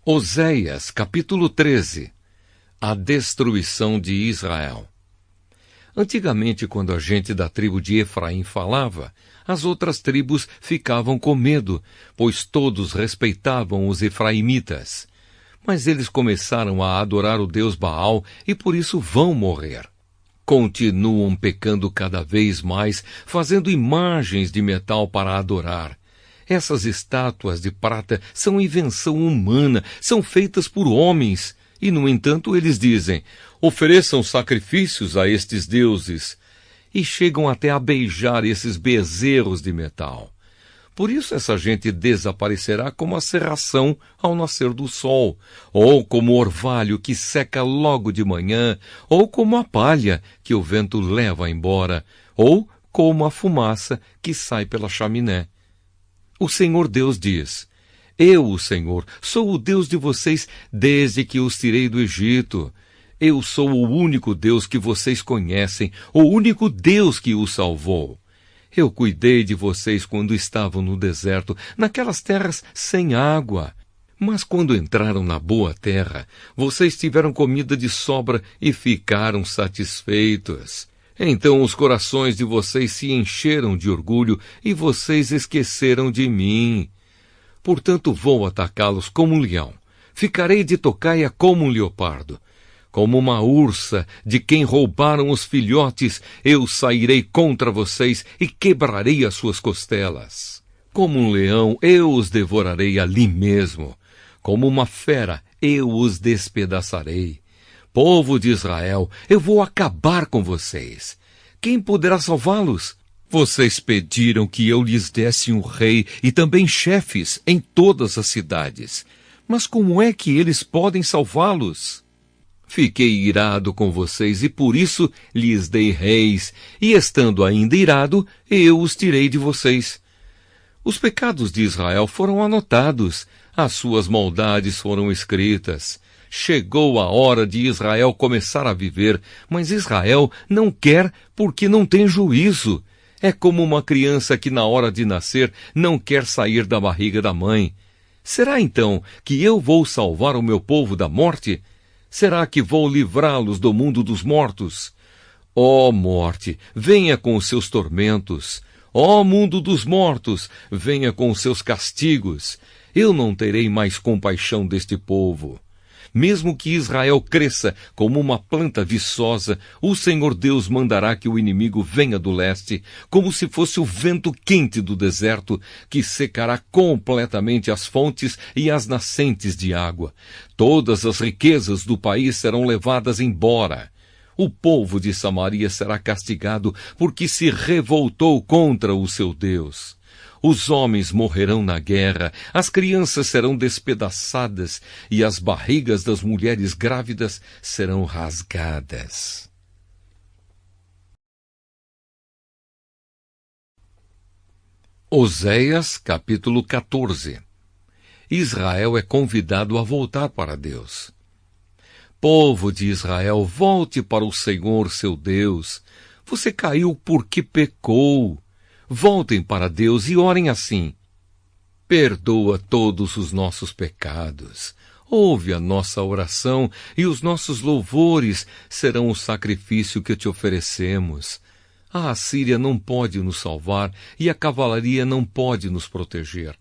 Oséias, capítulo 13. A destruição de Israel. Antigamente, quando a gente da tribo de Efraim falava, as outras tribos ficavam com medo, pois todos respeitavam os efraimitas. Mas eles começaram a adorar o deus Baal e por isso vão morrer. Continuam pecando cada vez mais, fazendo imagens de metal para adorar. Essas estátuas de prata são invenção humana, são feitas por homens. E, no entanto, eles dizem, ofereçam sacrifícios a estes deuses. E chegam até a beijar esses bezerros de metal. Por isso essa gente desaparecerá como a cerração ao nascer do sol, ou como o orvalho que seca logo de manhã, ou como a palha que o vento leva embora, ou como a fumaça que sai pela chaminé. O Senhor Deus diz, eu, o Senhor, sou o Deus de vocês desde que os tirei do Egito. Eu sou o único Deus que vocês conhecem, o único Deus que os salvou. Eu cuidei de vocês quando estavam no deserto, naquelas terras sem água. Mas quando entraram na boa terra, vocês tiveram comida de sobra e ficaram satisfeitos. Então os corações de vocês se encheram de orgulho e vocês esqueceram de mim. Portanto vou atacá-los como um leão. Ficarei de tocaia como um leopardo. Como uma ursa de quem roubaram os filhotes, eu sairei contra vocês e quebrarei as suas costelas. Como um leão, eu os devorarei ali mesmo. Como uma fera, eu os despedaçarei. Povo de Israel, eu vou acabar com vocês. Quem poderá salvá-los? Vocês pediram que eu lhes desse um rei e também chefes em todas as cidades. Mas como é que eles podem salvá-los? Fiquei irado com vocês e por isso lhes dei reis, e estando ainda irado, eu os tirei de vocês. Os pecados de Israel foram anotados, as suas maldades foram escritas. Chegou a hora de Israel começar a viver, mas Israel não quer porque não tem juízo. É como uma criança que na hora de nascer não quer sair da barriga da mãe. Será então que eu vou salvar o meu povo da morte? Será que vou livrá-los do mundo dos mortos? Ó morte, venha com os seus tormentos. Ó mundo dos mortos, venha com os seus castigos. Eu não terei mais compaixão deste povo. Mesmo que Israel cresça como uma planta viçosa, o Senhor Deus mandará que o inimigo venha do leste, como se fosse o vento quente do deserto, que secará completamente as fontes e as nascentes de água. Todas as riquezas do país serão levadas embora. O povo de Samaria será castigado porque se revoltou contra o seu Deus. Os homens morrerão na guerra, as crianças serão despedaçadas e as barrigas das mulheres grávidas serão rasgadas. Oséias, capítulo 14. Israel é convidado a voltar para Deus. Povo de Israel, volte para o Senhor, seu Deus. Você caiu porque pecou. Voltem para Deus e orem assim. Perdoa todos os nossos pecados. Ouve a nossa oração e os nossos louvores serão o sacrifício que te oferecemos. A Assíria não pode nos salvar e a cavalaria não pode nos proteger.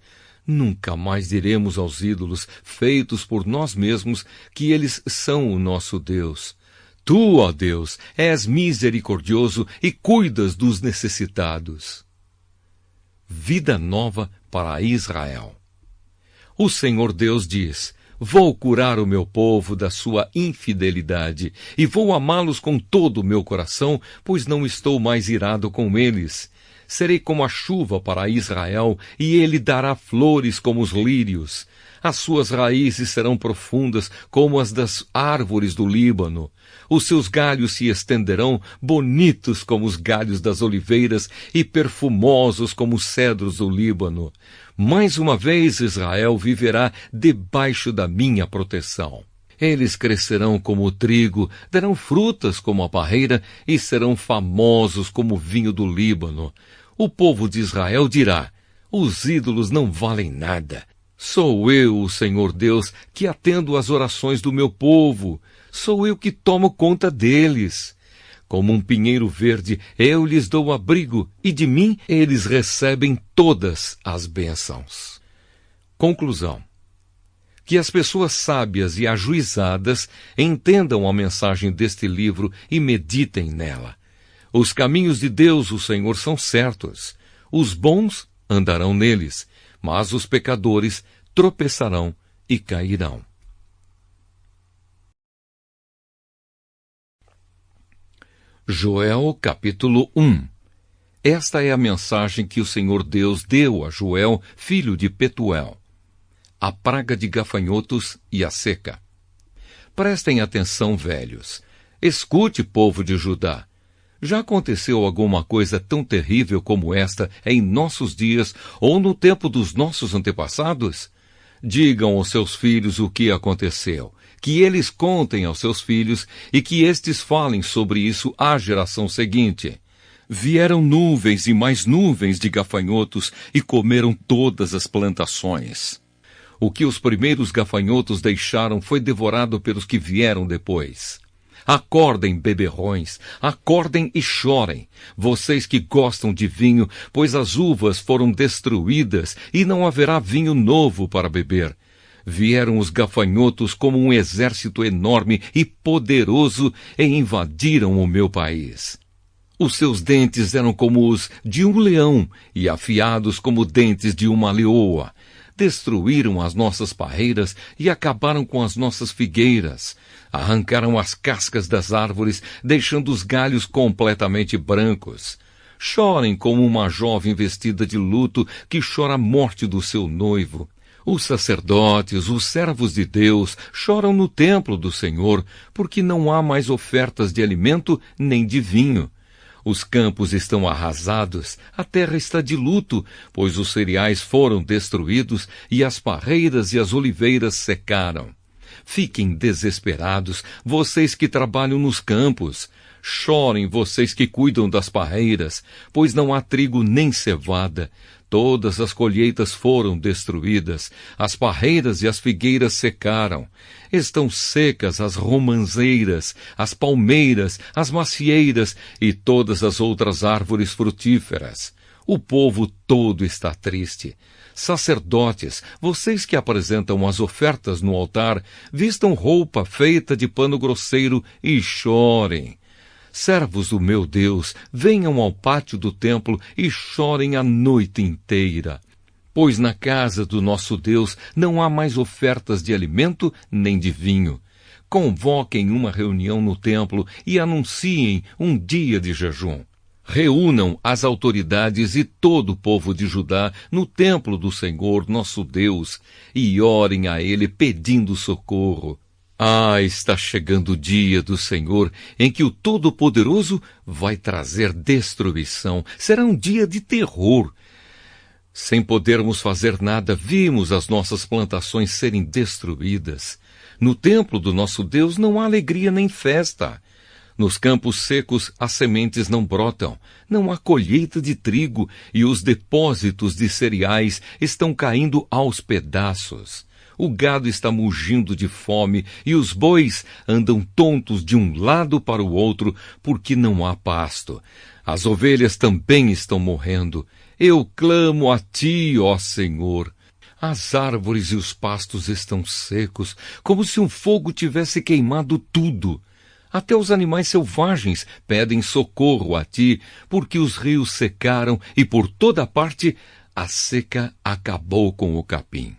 Nunca mais diremos aos ídolos, feitos por nós mesmos, que eles são o nosso Deus. Tu, ó Deus, és misericordioso e cuidas dos necessitados. Vida nova para Israel. O Senhor Deus diz, vou curar o meu povo da sua infidelidade e vou amá-los com todo o meu coração, pois não estou mais irado com eles. Serei como a chuva para Israel e ele dará flores como os lírios. As suas raízes serão profundas como as das árvores do Líbano. Os seus galhos se estenderão, bonitos como os galhos das oliveiras e perfumosos como os cedros do Líbano. Mais uma vez Israel viverá debaixo da minha proteção. Eles crescerão como o trigo, darão frutas como a parreira e serão famosos como o vinho do Líbano. O povo de Israel dirá, os ídolos não valem nada. Sou eu, o Senhor Deus, que atendo às orações do meu povo. Sou eu que tomo conta deles. Como um pinheiro verde, eu lhes dou abrigo, e de mim eles recebem todas as bênçãos. Conclusão. Que as pessoas sábias e ajuizadas entendam a mensagem deste livro e meditem nela. Os caminhos de Deus, o Senhor, são certos. Os bons andarão neles, mas os pecadores tropeçarão e cairão. Joel, capítulo 1. Esta é a mensagem que o Senhor Deus deu a Joel, filho de Petuel. A praga de gafanhotos e a seca. Prestem atenção, velhos. Escute, povo de Judá. Já aconteceu alguma coisa tão terrível como esta em nossos dias ou no tempo dos nossos antepassados? Digam aos seus filhos o que aconteceu, que eles contem aos seus filhos e que estes falem sobre isso à geração seguinte. Vieram nuvens e mais nuvens de gafanhotos e comeram todas as plantações. O que os primeiros gafanhotos deixaram foi devorado pelos que vieram depois. Acordem, beberrões, acordem e chorem, vocês que gostam de vinho, pois as uvas foram destruídas e não haverá vinho novo para beber. Vieram os gafanhotos como um exército enorme e poderoso e invadiram o meu país. Os seus dentes eram como os de um leão e afiados como dentes de uma leoa. Destruíram as nossas parreiras e acabaram com as nossas figueiras. Arrancaram as cascas das árvores, deixando os galhos completamente brancos. Chorem como uma jovem vestida de luto que chora a morte do seu noivo. Os sacerdotes, os servos de Deus, choram no templo do Senhor, porque não há mais ofertas de alimento nem de vinho. Os campos estão arrasados, a terra está de luto, pois os cereais foram destruídos e as parreiras e as oliveiras secaram. Fiquem desesperados, vocês que trabalham nos campos. Chorem, vocês que cuidam das parreiras, pois não há trigo nem cevada. Todas as colheitas foram destruídas, as parreiras e as figueiras secaram. Estão secas as romanzeiras, as palmeiras, as macieiras e todas as outras árvores frutíferas. O povo todo está triste. Sacerdotes, vocês que apresentam as ofertas no altar, vistam roupa feita de pano grosseiro e chorem. Servos do meu Deus, venham ao pátio do templo e chorem a noite inteira. Pois na casa do nosso Deus não há mais ofertas de alimento nem de vinho. Convoquem uma reunião no templo e anunciem um dia de jejum. Reúnam as autoridades e todo o povo de Judá no templo do Senhor, nosso Deus, e orem a Ele pedindo socorro. Está chegando o dia do Senhor em que o Todo-Poderoso vai trazer destruição. Será um dia de terror. Sem podermos fazer nada, vimos as nossas plantações serem destruídas. No templo do nosso Deus não há alegria nem festa. Nos campos secos as sementes não brotam, não há colheita de trigo e os depósitos de cereais estão caindo aos pedaços. O gado está mugindo de fome e os bois andam tontos de um lado para o outro porque não há pasto. As ovelhas também estão morrendo. Eu clamo a ti, ó Senhor. As árvores e os pastos estão secos, como se um fogo tivesse queimado tudo. Até os animais selvagens pedem socorro a ti, porque os rios secaram e por toda parte a seca acabou com o capim.